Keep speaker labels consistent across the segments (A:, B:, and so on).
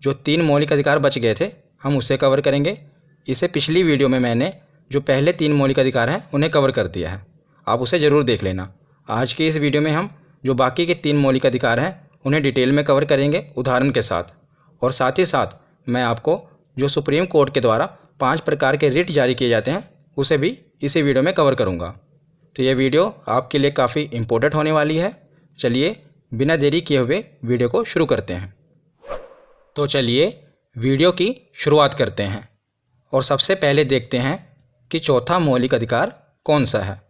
A: जो 3 मौलिक अधिकार बच गए थे हम उसे कवर करेंगे। इसे पिछली वीडियो में मैंने जो पहले 3 मौलिक अधिकार हैं उन्हें कवर कर दिया है, आप उसे ज़रूर देख लेना। आज की इस वीडियो में हम जो बाकी के 3 मौलिक अधिकार हैं उन्हें डिटेल में कवर करेंगे उदाहरण के साथ, और साथ ही साथ मैं आपको जो सुप्रीम कोर्ट के द्वारा 5 प्रकार के रिट जारी किए जाते हैं उसे भी इसी वीडियो में कवर करूँगा। तो ये वीडियो आपके लिए काफ़ी इम्पोर्टेंट होने वाली है। चलिए बिना देरी किए हुए वीडियो को शुरू करते हैं। तो चलिए वीडियो की शुरुआत करते हैं और सबसे पहले देखते हैं कि चौथा मौलिक अधिकार कौन सा है।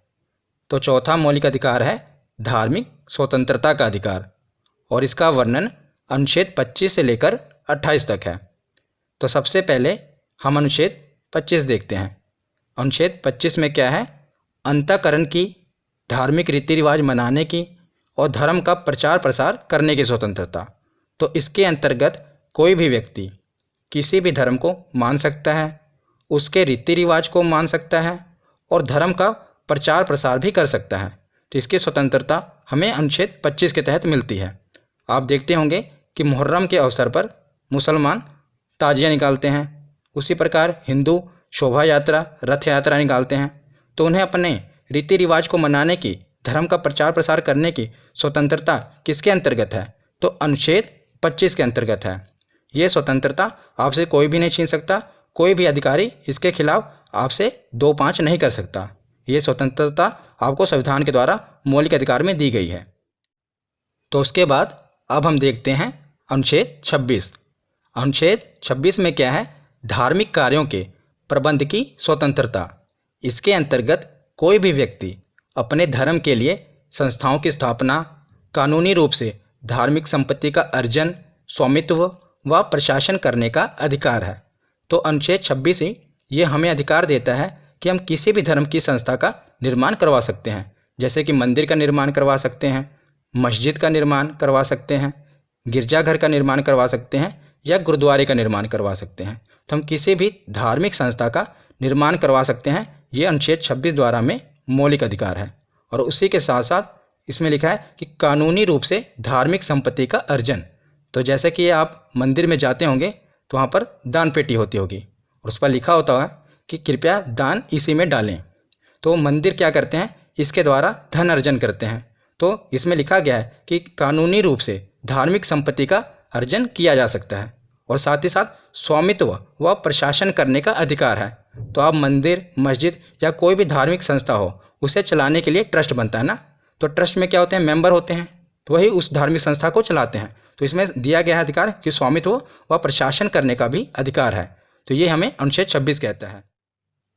A: तो चौथा मौलिक अधिकार है धार्मिक स्वतंत्रता का अधिकार, और इसका वर्णन अनुच्छेद 25 से लेकर 28 तक है। तो सबसे पहले हम अनुच्छेद 25 देखते हैं। अनुच्छेद 25 में क्या है? अंतःकरण की, धार्मिक रीति रिवाज मनाने की और धर्म का प्रचार प्रसार करने की स्वतंत्रता। तो इसके अंतर्गत कोई भी व्यक्ति किसी भी धर्म को मान सकता है, उसके रीति रिवाज को मान सकता है और धर्म का प्रचार प्रसार भी कर सकता है। तो इसकी स्वतंत्रता हमें अनुच्छेद 25 के तहत मिलती है। आप देखते होंगे कि मुहर्रम के अवसर पर मुसलमान ताजिया निकालते हैं, उसी प्रकार हिंदू शोभा यात्रा, रथ यात्रा निकालते हैं। तो उन्हें अपने रीति रिवाज को मनाने की, धर्म का प्रचार प्रसार करने की स्वतंत्रता किसके अंतर्गत है? तो अनुच्छेद 25 के अंतर्गत है। ये स्वतंत्रता आपसे कोई भी नहीं छीन सकता, कोई भी अधिकारी इसके खिलाफ आपसे 2-5 नहीं कर सकता। ये स्वतंत्रता आपको संविधान के द्वारा मौलिक अधिकार में दी गई है। तो उसके बाद अब हम देखते हैं अनुच्छेद 26। अनुच्छेद 26 में क्या है? धार्मिक कार्यों के प्रबंध की स्वतंत्रता। इसके अंतर्गत कोई भी व्यक्ति अपने धर्म के लिए संस्थाओं की स्थापना, कानूनी रूप से धार्मिक संपत्ति का अर्जन, स्वामित्व व प्रशासन करने का अधिकार है। तो अनुच्छेद 26 ही ये हमें अधिकार देता है कि हम किसी भी धर्म की संस्था का निर्माण करवा सकते हैं, जैसे कि मंदिर का निर्माण करवा सकते हैं, मस्जिद का निर्माण करवा सकते हैं, गिरजाघर का निर्माण करवा सकते हैं या गुरुद्वारे का निर्माण करवा सकते हैं। तो हम किसी भी धार्मिक संस्था का निर्माण करवा सकते हैं। ये अनुच्छेद 26 द्वारा में मौलिक अधिकार है। और उसी के साथ साथ इसमें लिखा है कि कानूनी रूप से धार्मिक संपत्ति का अर्जन। तो जैसे कि आप मंदिर में जाते होंगे तो वहाँ पर दान पेटी होती होगी और उस पर लिखा होता है कि कृपया दान इसी में डालें। तो मंदिर क्या करते हैं? इसके द्वारा धन अर्जन करते हैं। तो इसमें लिखा गया है कि कानूनी रूप से धार्मिक संपत्ति का अर्जन किया जा सकता है और साथ ही साथ स्वामित्व व प्रशासन करने का अधिकार है। तो आप मंदिर, मस्जिद या कोई भी धार्मिक संस्था हो उसे चलाने के लिए ट्रस्ट बनता है ना। तो ट्रस्ट में क्या होते हैं? मेंबर होते हैं, तो वही उस धार्मिक संस्था को चलाते हैं। तो इसमें दिया गया है अधिकार कि स्वामित्व व प्रशासन करने का भी अधिकार है। तो ये हमें अनुच्छेद 26 कहता है।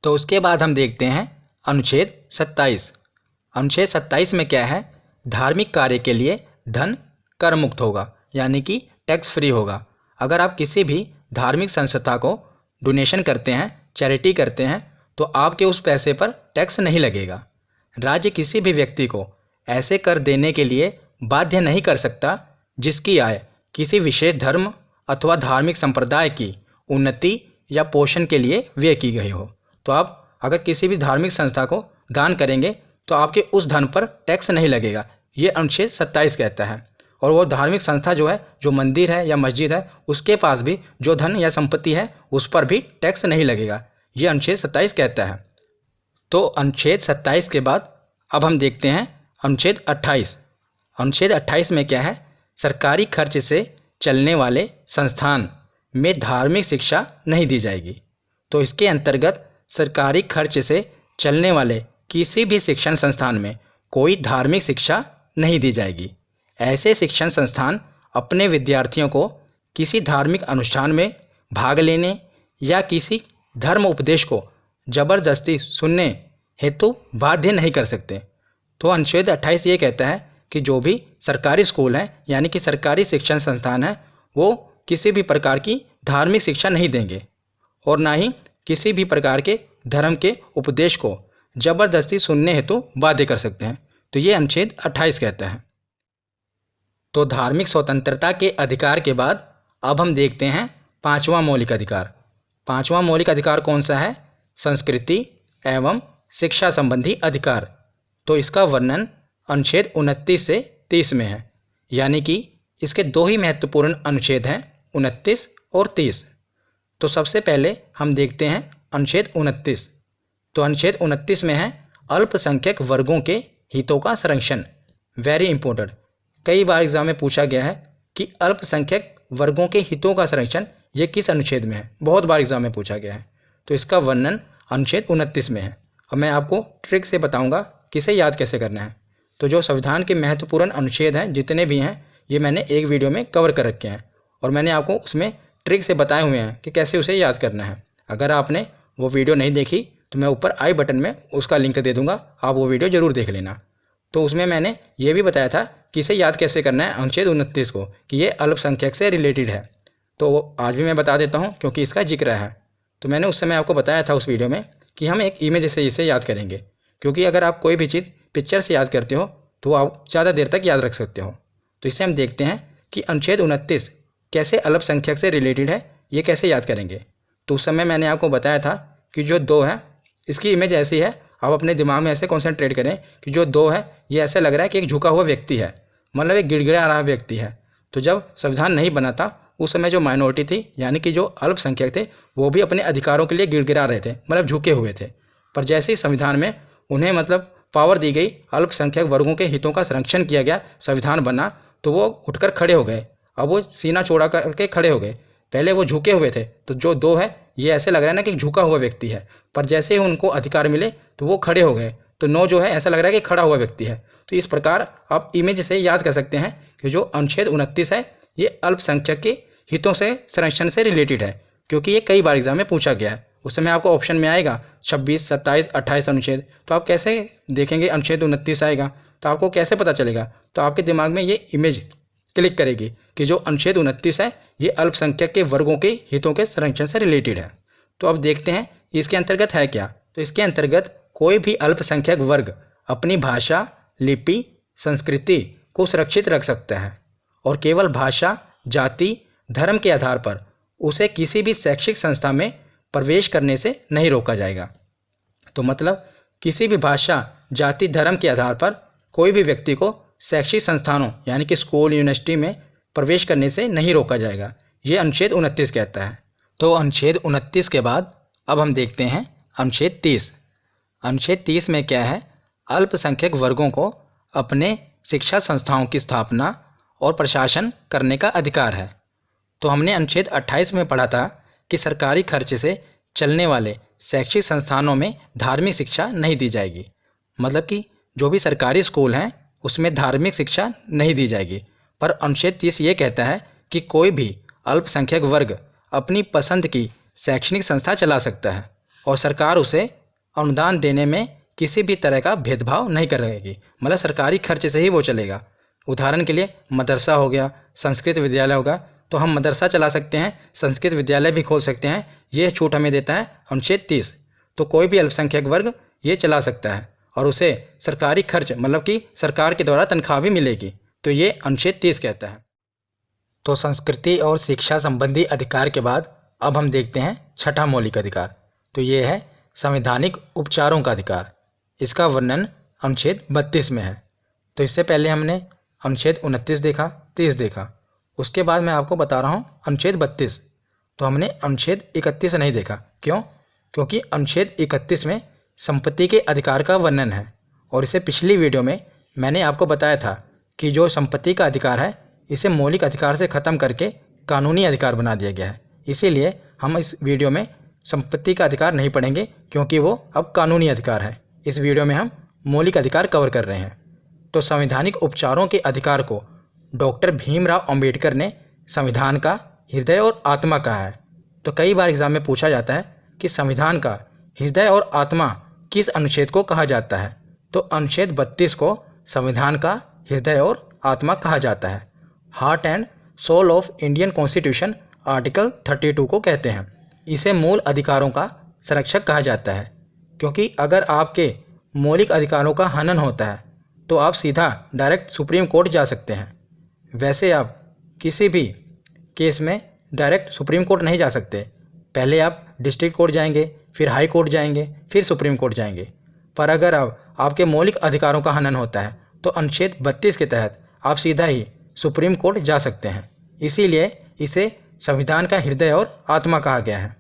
A: तो उसके बाद हम देखते हैं अनुच्छेद 27। अनुच्छेद 27 में क्या है? धार्मिक कार्य के लिए धन कर मुक्त होगा, यानी कि टैक्स फ्री होगा। अगर आप किसी भी धार्मिक संस्था को डोनेशन करते हैं, चैरिटी करते हैं, तो आपके उस पैसे पर टैक्स नहीं लगेगा। राज्य किसी भी व्यक्ति को ऐसे कर देने के लिए बाध्य नहीं कर सकता जिसकी आय किसी विशेष धर्म अथवा धार्मिक संप्रदाय की उन्नति या पोषण के लिए व्यय की गई हो। तो आप अगर किसी भी धार्मिक संस्था को दान करेंगे तो आपके उस धन पर टैक्स नहीं लगेगा। ये अनुच्छेद 27 कहता है। और वो धार्मिक संस्था जो है, जो मंदिर है या मस्जिद है, उसके पास भी जो धन या संपत्ति है उस पर भी टैक्स नहीं लगेगा। ये अनुच्छेद 27 कहता है। तो अनुच्छेद 27 के बाद अब हम देखते हैं अनुच्छेद 28। अनुच्छेद 28 में क्या है? सरकारी खर्च से चलने वाले संस्थान में धार्मिक शिक्षा नहीं दी जाएगी। तो इसके अंतर्गत सरकारी खर्च से चलने वाले किसी भी शिक्षण संस्थान में कोई धार्मिक शिक्षा नहीं दी जाएगी। ऐसे शिक्षण संस्थान अपने विद्यार्थियों को किसी धार्मिक अनुष्ठान में भाग लेने या किसी धर्म उपदेश को जबरदस्ती सुनने हेतु बाध्य नहीं कर सकते। तो अनुच्छेद 28 ये कहता है कि जो भी सरकारी स्कूल हैं, यानी कि सरकारी शिक्षण संस्थान हैं, वो किसी भी प्रकार की धार्मिक शिक्षा नहीं देंगे और ना ही किसी भी प्रकार के धर्म के उपदेश को जबरदस्ती सुनने हेतु बाध्य कर सकते हैं। तो ये अनुच्छेद 28 कहता है। तो धार्मिक स्वतंत्रता के अधिकार के बाद अब हम देखते हैं 5वां मौलिक अधिकार। 5वां मौलिक अधिकार कौन सा है? संस्कृति एवं शिक्षा संबंधी अधिकार। तो इसका वर्णन अनुच्छेद 29 से 30 में है, यानी कि इसके दो ही महत्वपूर्ण अनुच्छेद हैं, 29 और 30। तो सबसे पहले हम देखते हैं अनुच्छेद 29। तो अनुच्छेद 29 में है अल्पसंख्यक वर्गों के हितों का संरक्षण। वेरी इंपॉर्टेंट, कई बार एग्जाम में पूछा गया है कि अल्पसंख्यक वर्गों के हितों का संरक्षण ये किस अनुच्छेद में है, बहुत बार एग्जाम में पूछा गया है। तो इसका वर्णन अनुच्छेद 29 में है। अब मैं आपको ट्रिक से बताऊंगा कि इसे याद कैसे करना है। तो जो संविधान के महत्वपूर्ण अनुच्छेद हैं जितने भी हैं, ये मैंने एक वीडियो में कवर कर रखे हैं और मैंने आपको उसमें ट्रिक से बताए हुए हैं कि कैसे उसे याद करना है। अगर आपने वो वीडियो नहीं देखी तो मैं ऊपर आई बटन में उसका लिंक दे दूंगा, आप वो वीडियो ज़रूर देख लेना। तो उसमें मैंने ये भी बताया था कि इसे याद कैसे करना है अनुच्छेद 29 को, कि ये अल्पसंख्यक से रिलेटेड है। तो आज भी मैं बता देता हूँ क्योंकि इसका जिक्र है। तो मैंने उस समय आपको बताया था उस वीडियो में कि हम एक इमेज से इसे याद करेंगे, क्योंकि अगर आप कोई भी चीज़ पिक्चर से याद करते हो तो आप ज़्यादा देर तक याद रख सकते हो। तो इसे हम देखते हैं कि अनुच्छेद 29 कैसे अल्पसंख्यक से रिलेटेड है, ये कैसे याद करेंगे। तो उस समय मैंने आपको बताया था कि जो 2 है, इसकी इमेज ऐसी है, आप अपने दिमाग में ऐसे कॉन्सेंट्रेट करें कि जो 2 है ये ऐसे लग रहा है कि एक झुका हुआ व्यक्ति है, मतलब एक गिड़गिड़ा रहा व्यक्ति है। तो जब संविधान नहीं बना था उस समय जो माइनॉरिटी थी, यानी कि जो अल्पसंख्यक थे, वो भी अपने अधिकारों के लिए गिड़गिड़ा रहे थे, मतलब झुके हुए थे। पर जैसे ही संविधान में उन्हें मतलब पावर दी गई, अल्पसंख्यक वर्गों के हितों का संरक्षण किया गया, संविधान बना, तो वो उठकर खड़े हो गए। अब वो सीना चौड़ा करके खड़े हो गए। पहले वो झुके हुए थे, तो जो 2 है ये ऐसे लग रहा है ना कि झुका हुआ व्यक्ति है, पर जैसे ही उनको अधिकार मिले तो वो खड़े हो गए। तो 9 जो है ऐसा लग रहा है कि खड़ा हुआ व्यक्ति है। तो इस प्रकार आप इमेज से याद कर सकते हैं कि जो अनुच्छेद 29 है ये अल्पसंख्यक के हितों से संरक्षण से रिलेटेड है, क्योंकि ये कई बार एग्जाम में पूछा गया है। उस समय आपको ऑप्शन में आएगा 26, 27, 28 अनुच्छेद। तो आप कैसे देखेंगे अनुच्छेद 29 आएगा, तो आपको कैसे पता चलेगा? तो आपके दिमाग में ये इमेज क्लिक करेगी कि जो अनुच्छेद 29 है ये अल्पसंख्यक के वर्गों के हितों के संरक्षण से रिलेटेड है। तो अब देखते हैं इसके अंतर्गत है क्या। तो इसके अंतर्गत कोई भी अल्पसंख्यक वर्ग अपनी भाषा, लिपि, संस्कृति को सुरक्षित रख सकता है और केवल भाषा, जाति, धर्म के आधार पर उसे किसी भी शैक्षिक संस्था में प्रवेश करने से नहीं रोका जाएगा। तो मतलब किसी भी भाषा, जाति, धर्म के आधार पर कोई भी व्यक्ति को शैक्षिक संस्थानों यानी कि स्कूल, यूनिवर्सिटी में प्रवेश करने से नहीं रोका जाएगा, ये अनुच्छेद 29 कहता है। तो अनुच्छेद 29 के बाद अब हम देखते हैं अनुच्छेद 30। अनुच्छेद 30 में क्या है? अल्पसंख्यक वर्गों को अपने शिक्षा संस्थाओं की स्थापना और प्रशासन करने का अधिकार है। तो हमने अनुच्छेद 28 में पढ़ा था कि सरकारी खर्च से चलने वाले शैक्षिक संस्थानों में धार्मिक शिक्षा नहीं दी जाएगी, मतलब कि जो भी सरकारी स्कूल हैं उसमें धार्मिक शिक्षा नहीं दी जाएगी। पर अनुच्छेद 30 ये कहता है कि कोई भी अल्पसंख्यक वर्ग अपनी पसंद की शैक्षणिक संस्था चला सकता है और सरकार उसे अनुदान देने में किसी भी तरह का भेदभाव नहीं करेगी, मतलब सरकारी खर्च से ही वो चलेगा। उदाहरण के लिए मदरसा हो गया, संस्कृत विद्यालय होगा, तो हम मदरसा चला सकते हैं, संस्कृत विद्यालय भी खोल सकते हैं। ये छूट हमें देता है अनुच्छेद 30। तो कोई भी अल्पसंख्यक वर्ग ये चला सकता है और उसे सरकारी खर्च, मतलब कि सरकार के द्वारा तनख्वाह भी मिलेगी। तो ये अनुच्छेद 30 कहता है। तो संस्कृति और शिक्षा संबंधी अधिकार के बाद अब हम देखते हैं छठा मौलिक अधिकार। तो ये है संवैधानिक उपचारों का अधिकार। इसका वर्णन अनुच्छेद 32 में है। तो इससे पहले हमने अनुच्छेद 29 देखा, 30 देखा, उसके बाद मैं आपको बता रहा हूँ अनुच्छेद 32। तो हमने अनुच्छेद 31 नहीं देखा। क्यों? क्योंकि अनुच्छेद 31 में संपत्ति के अधिकार का वर्णन है और इसे पिछली वीडियो में मैंने आपको बताया था कि जो संपत्ति का अधिकार है इसे मौलिक अधिकार से ख़त्म करके कानूनी अधिकार बना दिया गया है। इसीलिए हम इस वीडियो में संपत्ति का अधिकार नहीं पढ़ेंगे, क्योंकि वो अब कानूनी अधिकार है। इस वीडियो में हम मौलिक अधिकार कवर कर रहे हैं। तो संवैधानिक उपचारों के अधिकार को डॉक्टर भीमराव अंबेडकर ने संविधान का हृदय और आत्मा कहा है। तो कई बार एग्जाम में पूछा जाता है कि संविधान का हृदय और आत्मा किस अनुच्छेद को कहा जाता है। तो अनुच्छेद 32 को संविधान का हृदय और आत्मा कहा जाता है। Heart and soul of Indian constitution article 32 को कहते हैं। इसे मूल अधिकारों का संरक्षक कहा जाता है, क्योंकि अगर आपके मौलिक अधिकारों का हनन होता है तो आप सीधा डायरेक्ट सुप्रीम कोर्ट जा सकते हैं। वैसे आप किसी भी केस में डायरेक्ट सुप्रीम कोर्ट नहीं जा सकते, पहले आप डिस्ट्रिक्ट कोर्ट जाएंगे, फिर हाई कोर्ट जाएंगे, फिर सुप्रीम कोर्ट जाएंगे। पर अगर आपके मौलिक अधिकारों का हनन होता है तो अनुच्छेद 32 के तहत आप सीधा ही सुप्रीम कोर्ट जा सकते हैं। इसीलिए इसे संविधान का हृदय और आत्मा कहा गया है।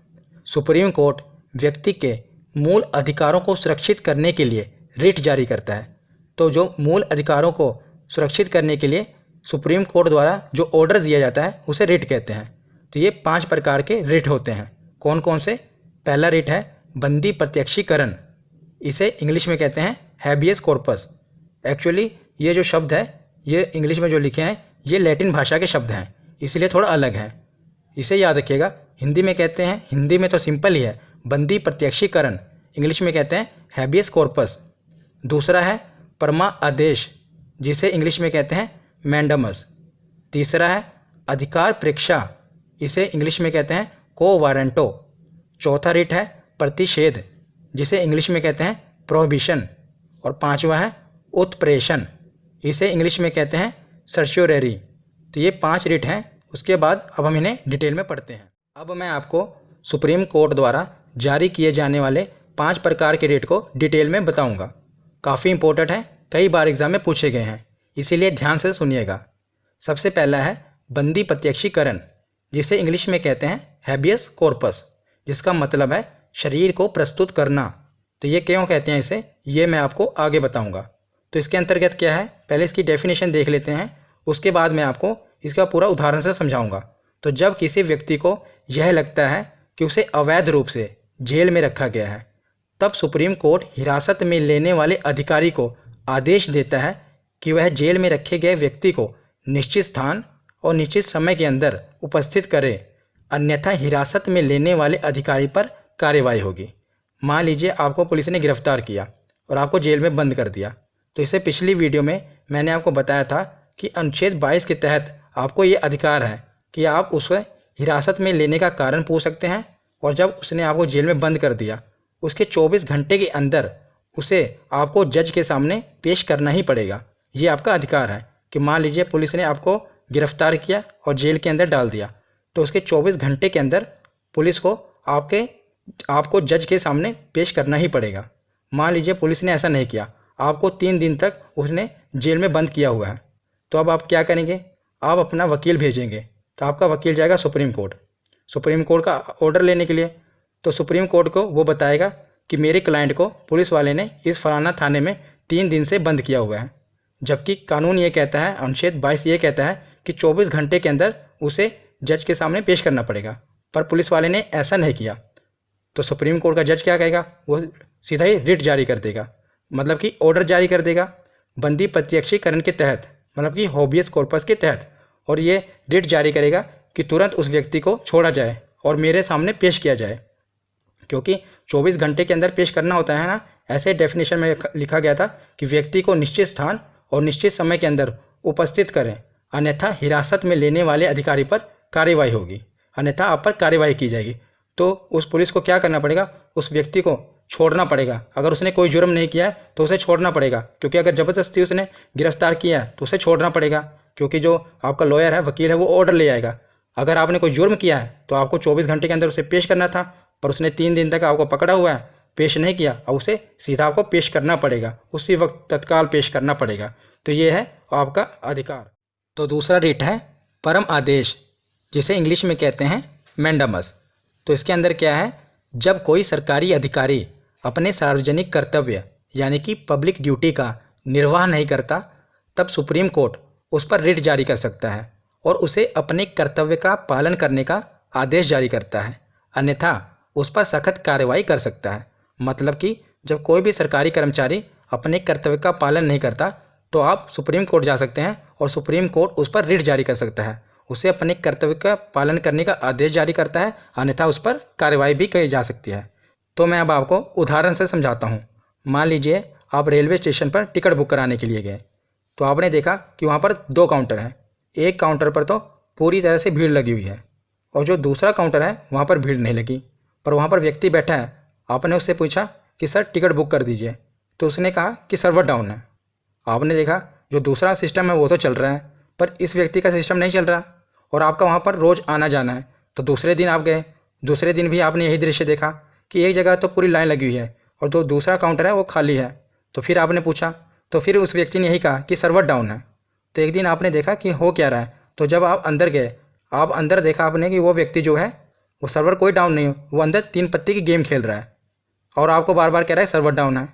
A: सुप्रीम कोर्ट व्यक्ति के मूल अधिकारों को सुरक्षित करने के लिए रिट जारी करता है। तो जो मूल अधिकारों को सुरक्षित करने के लिए सुप्रीम कोर्ट द्वारा जो ऑर्डर दिया जाता है उसे रिट कहते हैं। तो ये 5 प्रकार के रिट होते हैं। कौन कौन से? पहला रिट है बंदी प्रत्यक्षीकरण, इसे इंग्लिश में कहते हैं हैबियस कॉर्पस। एक्चुअली ये जो शब्द है ये इंग्लिश में जो लिखे हैं ये लैटिन भाषा के शब्द हैं, इसलिए थोड़ा अलग है, इसे याद रखिएगा। हिंदी में कहते हैं, हिंदी में तो सिंपल ही है, बंदी प्रत्यक्षीकरण, इंग्लिश में कहते हैं हैबियस कॉर्पस। दूसरा है परमा आदेश, जिसे इंग्लिश में कहते हैं मैंडमस। तीसरा है अधिकार प्रेक्षा, इसे इंग्लिश में कहते हैं को वारंटो। चौथा रिट है प्रतिषेध, जिसे इंग्लिश में कहते हैं प्रोहिबिशन। और पांचवा है उत्प्रेषण, इसे इंग्लिश में कहते हैं सर्च्योरेरी। तो ये 5 रिट हैं। उसके बाद अब हम इन्हें डिटेल में पढ़ते हैं। अब मैं आपको सुप्रीम कोर्ट द्वारा जारी किए जाने वाले 5 प्रकार के रिट को डिटेल में बताऊंगा। काफ़ी इंपॉर्टेंट है, कई बार एग्जाम में पूछे गए हैं, इसीलिए ध्यान से सुनिएगा। सबसे पहला है बंदी प्रत्यक्षीकरण, जिसे इंग्लिश में कहते हैं हैबियस कॉर्पस, जिसका मतलब है शरीर को प्रस्तुत करना। तो ये क्यों कहते हैं इसे, ये मैं आपको आगे बताऊंगा। तो इसके अंतर्गत क्या है, पहले इसकी डेफिनेशन देख लेते हैं, उसके बाद मैं आपको इसका पूरा उदाहरण से समझाऊंगा। तो जब किसी व्यक्ति को यह लगता है कि उसे अवैध रूप से जेल में रखा गया है, तब सुप्रीम कोर्ट हिरासत में लेने वाले अधिकारी को आदेश देता है कि वह जेल में रखे गए व्यक्ति को निश्चित स्थान और निश्चित समय के अंदर उपस्थित करे, अन्यथा हिरासत में लेने वाले अधिकारी पर कार्रवाई होगी। मान लीजिए आपको पुलिस ने गिरफ्तार किया और आपको जेल में बंद कर दिया। तो इससे पिछली वीडियो में मैंने आपको बताया था कि अनुच्छेद 22 के तहत आपको ये अधिकार है कि आप उसे हिरासत में लेने का कारण पूछ सकते हैं, और जब उसने आपको जेल में बंद कर दिया उसके 24 घंटे के अंदर उसे आपको जज के सामने पेश करना ही पड़ेगा। ये आपका अधिकार है कि मान लीजिए पुलिस ने आपको गिरफ्तार किया और जेल के अंदर डाल दिया, तो उसके 24 घंटे के अंदर पुलिस को आपको जज के सामने पेश करना ही पड़ेगा। मान लीजिए पुलिस ने ऐसा नहीं किया, आपको 3 दिन तक उसने जेल में बंद किया हुआ है, तो अब आप क्या करेंगे, आप अपना वकील भेजेंगे। तो आपका वकील जाएगा सुप्रीम कोर्ट का ऑर्डर लेने के लिए। तो सुप्रीम कोर्ट को वो बताएगा कि मेरे क्लाइंट को पुलिस वाले ने इस फलाना थाने में 3 दिन से बंद किया हुआ है, जबकि कानून ये कहता है, अनुच्छेद 22 ये कहता है कि 24 घंटे के अंदर उसे जज के सामने पेश करना पड़ेगा, पर पुलिस वाले ने ऐसा नहीं किया। तो सुप्रीम कोर्ट का जज क्या कहेगा, वो सीधा ही रिट जारी कर देगा, मतलब कि ऑर्डर जारी कर देगा बंदी प्रत्यक्षीकरण के तहत, मतलब कि हैबियस कॉर्पस के तहत। और ये रिट जारी करेगा कि तुरंत उस व्यक्ति को छोड़ा जाए और मेरे सामने पेश किया जाए, क्योंकि 24 घंटे के अंदर पेश करना होता है ना। ऐसे डेफिनेशन में लिखा गया था कि व्यक्ति को निश्चित स्थान और निश्चित समय के अंदर उपस्थित करें, अन्यथा हिरासत में लेने वाले अधिकारी पर कार्रवाई होगी, अन्यथा आप पर कार्रवाई की जाएगी। तो उस पुलिस को क्या करना पड़ेगा, उस व्यक्ति को छोड़ना पड़ेगा। अगर उसने कोई जुर्म नहीं किया है तो उसे छोड़ना पड़ेगा, क्योंकि अगर ज़बरदस्ती उसने गिरफ्तार किया है तो उसे छोड़ना पड़ेगा, क्योंकि जो आपका लॉयर है, वकील है, वो ऑर्डर ले आएगा। अगर आपने कोई जुर्म किया है तो आपको 24 घंटे के अंदर उसे पेश करना था, पर उसने 3 दिन तक आपको पकड़ा हुआ है, पेश नहीं किया, और उसे सीधा आपको पेश करना पड़ेगा, उसी वक्त तत्काल पेश करना पड़ेगा। तो ये है आपका अधिकार। तो दूसरा रिट है परम आदेश, जिसे इंग्लिश में कहते हैं मैंडमस। तो इसके अंदर क्या है, जब कोई सरकारी अधिकारी अपने सार्वजनिक कर्तव्य यानी कि पब्लिक ड्यूटी का निर्वाह नहीं करता, तब सुप्रीम कोर्ट उस पर रिट जारी कर सकता है और उसे अपने कर्तव्य का पालन करने का आदेश जारी करता है, अन्यथा उस पर सख्त कार्रवाई कर सकता है। मतलब कि जब कोई भी सरकारी कर्मचारी अपने कर्तव्य का पालन नहीं करता तो आप सुप्रीम कोर्ट जा सकते हैं और सुप्रीम कोर्ट उस पर रिट जारी कर सकता है, उसे अपने कर्तव्य का पालन करने का आदेश जारी करता है, अन्यथा उस पर कार्रवाई भी की जा सकती है। तो मैं अब आपको उदाहरण से समझाता हूँ। मान लीजिए आप रेलवे स्टेशन पर टिकट बुक कराने के लिए गए, तो आपने देखा कि वहाँ पर 2 काउंटर हैं। एक काउंटर पर तो पूरी तरह से भीड़ लगी हुई है, और जो दूसरा काउंटर है वहाँ पर भीड़ नहीं लगी, पर वहाँ पर व्यक्ति बैठा है। आपने उससे पूछा कि सर टिकट बुक कर दीजिए, तो उसने कहा कि सर्वर डाउन है। आपने देखा जो दूसरा सिस्टम है वो तो चल रहा है, पर इस व्यक्ति का सिस्टम नहीं चल रहा, और आपका वहाँ पर रोज़ आना जाना है। तो दूसरे दिन आप गए, दूसरे दिन भी आपने यही दृश्य देखा कि एक जगह तो पूरी लाइन लगी हुई है और जो दूसरा काउंटर है वो खाली है। तो फिर आपने पूछा, तो फिर उस व्यक्ति ने यही कहा कि सर्वर डाउन है। तो एक दिन आपने देखा कि हो क्या रहा है, तो जब आप अंदर गए, आप अंदर देखा आपने कि वो व्यक्ति जो है वो सर्वर कोई डाउन नहीं हो, वो अंदर 3 पत्ती की गेम खेल रहा है और आपको बार बार कह रहा है सर्वर डाउन है।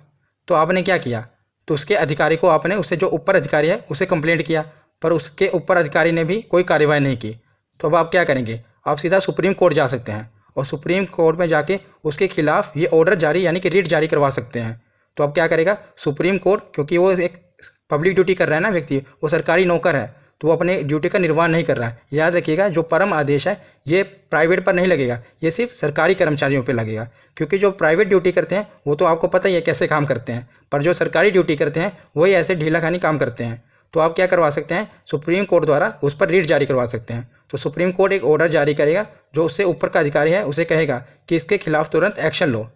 A: तो आपने क्या किया, तो उसके अधिकारी को आपने, उससे जो ऊपर अधिकारी है उसे कंप्लेंट किया, पर उसके ऊपर अधिकारी ने भी कोई कार्रवाई नहीं की। तो अब आप क्या करेंगे, आप सीधा सुप्रीम कोर्ट जा सकते हैं और सुप्रीम कोर्ट में जाके उसके खिलाफ ये ऑर्डर जारी यानी कि रिट जारी करवा सकते हैं। तो अब क्या करेगा सुप्रीम कोर्ट, क्योंकि वो एक पब्लिक ड्यूटी कर रहा है ना व्यक्ति, वो सरकारी नौकर है, तो वो अपने ड्यूटी का निर्वाह नहीं कर रहा है। याद रखिएगा जो परम आदेश है ये प्राइवेट पर नहीं लगेगा, ये सिर्फ सरकारी कर्मचारियों पर लगेगा, क्योंकि जो प्राइवेट ड्यूटी करते हैं वो तो आपको पता ही है कैसे काम करते हैं, पर जो सरकारी ड्यूटी करते हैं वही ऐसे ढीलाखानी काम करते हैं। तो आप क्या करवा सकते हैं, सुप्रीम कोर्ट द्वारा उस पर रिट जारी करवा सकते हैं। तो सुप्रीम कोर्ट एक ऑर्डर जारी करेगा, जो उससे ऊपर का अधिकारी है उसे कहेगा कि इसके खिलाफ तुरंत एक्शन लो,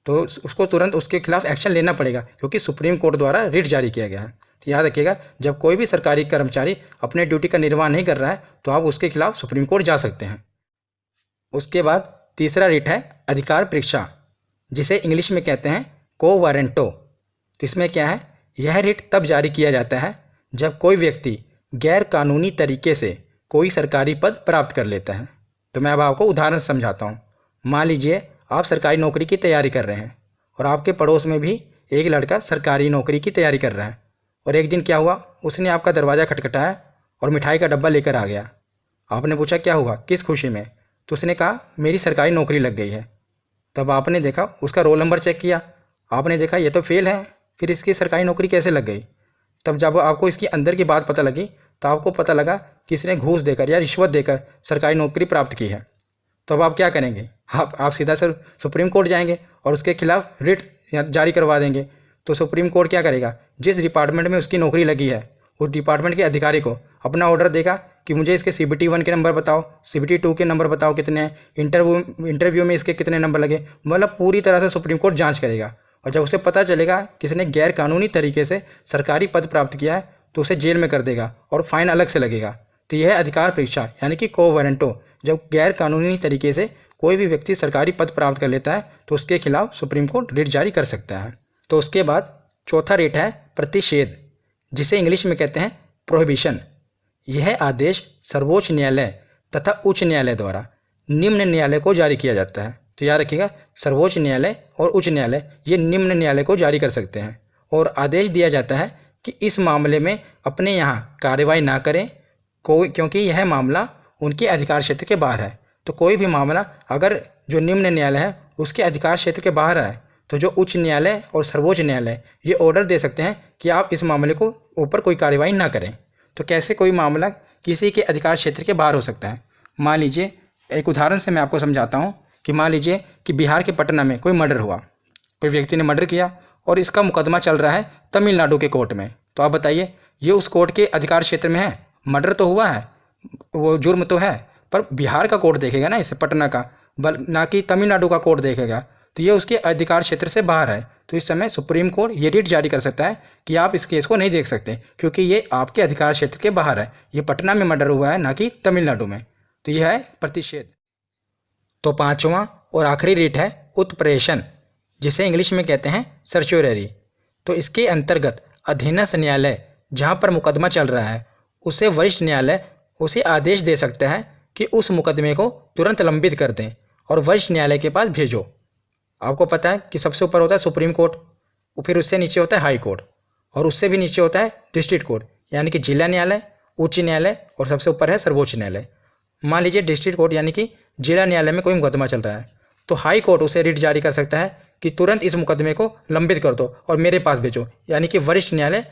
A: तो उसको तुरंत उसके खिलाफ एक्शन लेना पड़ेगा, क्योंकि सुप्रीम कोर्ट द्वारा रिट जारी किया गया है। तो याद रखिएगा जब कोई भी सरकारी कर्मचारी अपने ड्यूटी का निर्वाह नहीं कर रहा है तो आप उसके खिलाफ सुप्रीम कोर्ट जा सकते हैं। उसके बाद तीसरा रिट है अधिकार परीक्षा, जिसे इंग्लिश में कहते हैं को वारंटो। तो इसमें क्या है, यह रिट तब जारी किया जाता है जब कोई व्यक्ति गैर कानूनी तरीके से कोई सरकारी पद प्राप्त कर लेता है। तो मैं अब आपको उदाहरण समझाता हूँ। मान लीजिए आप सरकारी नौकरी की तैयारी कर रहे हैं और आपके पड़ोस में भी एक लड़का सरकारी नौकरी की तैयारी कर रहा है, और एक दिन क्या हुआ, उसने आपका दरवाज़ा खटखटाया और मिठाई का डब्बा लेकर आ गया। आपने पूछा क्या हुआ, किस खुशी में, तो उसने कहा मेरी सरकारी नौकरी लग गई है। तब आपने देखा उसका रोल नंबर चेक किया, आपने देखा ये तो फेल है, फिर इसकी सरकारी नौकरी कैसे लग गई। तब जब आपको इसकी अंदर की बात पता लगी तो आपको पता लगा कि इसने घूस देकर या रिश्वत देकर सरकारी नौकरी प्राप्त की है। तो अब आप क्या करेंगे, आप सीधा सर सुप्रीम कोर्ट जाएंगे और उसके खिलाफ रिट जारी करवा देंगे। तो सुप्रीम कोर्ट क्या करेगा, जिस डिपार्टमेंट में उसकी नौकरी लगी है उस डिपार्टमेंट के अधिकारी को अपना ऑर्डर देगा कि मुझे इसके CBT 1 के नंबर बताओ, CBT 2 के नंबर बताओ कितने हैं, इंटरव्यू में इसके कितने नंबर लगे, मतलब पूरी तरह से सुप्रीम कोर्ट जांच करेगा। और जब उसे पता चलेगा कि इसने गैर कानूनी तरीके से सरकारी पद प्राप्त किया है तो उसे जेल में कर देगा और फाइन अलग से लगेगा। तो यह है अधिकार परीक्षा यानी कि को वारंटो। जब गैर कानूनी तरीके से कोई भी व्यक्ति सरकारी पद प्राप्त कर लेता है तो उसके खिलाफ सुप्रीम कोर्ट रिट जारी कर सकता है। तो उसके बाद चौथा रिट है प्रतिषेध, जिसे इंग्लिश में कहते हैं प्रोहिबिशन। यह आदेश सर्वोच्च न्यायालय तथा उच्च न्यायालय द्वारा निम्न न्यायालय को जारी किया जाता है। तो याद रखिएगा सर्वोच्च न्यायालय और उच्च न्यायालय ये निम्न न्यायालय को जारी कर सकते हैं, और आदेश दिया जाता है कि इस मामले में अपने यहाँ कार्रवाई ना करें क्योंकि यह मामला उनके अधिकार क्षेत्र के बाहर है। तो कोई भी मामला अगर जो निम्न न्यायालय है उसके अधिकार क्षेत्र के बाहर है तो जो उच्च न्यायालय और सर्वोच्च न्यायालय ये ऑर्डर दे सकते हैं कि आप इस मामले को ऊपर कोई कार्रवाई ना करें। तो कैसे कोई मामला किसी के अधिकार क्षेत्र के बाहर हो सकता है, मान लीजिए एक उदाहरण से मैं आपको समझाता हूँ कि मान लीजिए कि बिहार के पटना में कोई मर्डर हुआ, कोई व्यक्ति ने मर्डर किया और इसका मुकदमा चल रहा है तमिलनाडु के कोर्ट में। तो आप बताइए ये उस कोर्ट के अधिकार क्षेत्र में है, मर्डर तो हुआ है, वो जुर्म तो है, पर बिहार का कोर्ट देखेगा ना इसे, पटना का, ना कि तमिलनाडु का कोर्ट देखेगा। तो ये उसके अधिकार क्षेत्र से बाहर है। तो इस समय सुप्रीम कोर्ट ये रिट जारी कर सकता है कि आप इस केस को नहीं देख सकते क्योंकि ये आपके अधिकार क्षेत्र के बाहर है, ये पटना में मर्डर हुआ है ना कि तमिलनाडु में। तो यह है प्रतिषेध। तो पांचवा और आखिरी रिट है उत्प्रेषण, जिसे इंग्लिश में कहते हैं सर्च्योररी। तो इसके अंतर्गत अधीनस्थ न्यायालय जहाँ पर मुकदमा चल रहा है उसे वरिष्ठ न्यायालय उसे आदेश दे सकता है कि उस मुकदमे को तुरंत लंबित कर दें और वरिष्ठ न्यायालय के पास भेजो। आपको पता है कि सबसे ऊपर होता है सुप्रीम कोर्ट, फिर उससे नीचे होता है हाई कोर्ट, और उससे भी नीचे होता है डिस्ट्रिक्ट कोर्ट यानी कि जिला न्यायालय, उच्च न्यायालय, और सबसे ऊपर है सर्वोच्च न्यायालय। मान लीजिए डिस्ट्रिक्ट कोर्ट यानी कि जिला न्यायालय में कोई मुकदमा चल रहा है तो हाई कोर्ट उसे रिट जारी कर सकता है कि तुरंत इस मुकदमे को लंबित कर दो और मेरे पास भेजो, यानी कि वरिष्ठ न्यायालय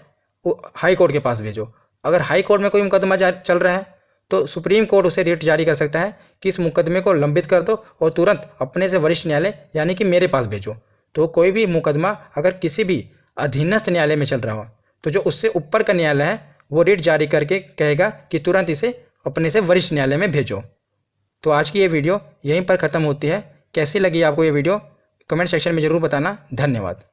A: हाई कोर्ट के पास भेजो। अगर हाई कोर्ट में कोई मुकदमा चल रहा है तो सुप्रीम कोर्ट उसे रिट जारी कर सकता है कि इस मुकदमे को लंबित कर दो और तुरंत अपने से वरिष्ठ न्यायालय यानी कि मेरे पास भेजो। तो कोई भी मुकदमा अगर किसी भी अधीनस्थ न्यायालय में चल रहा हो तो जो उससे ऊपर का न्यायालय है वो रिट जारी करके कहेगा कि तुरंत इसे अपने से वरिष्ठ न्यायालय में भेजो। तो आज की ये वीडियो यहीं पर ख़त्म होती है। कैसी लगी आपको ये वीडियो कमेंट सेक्शन में ज़रूर बताना। धन्यवाद।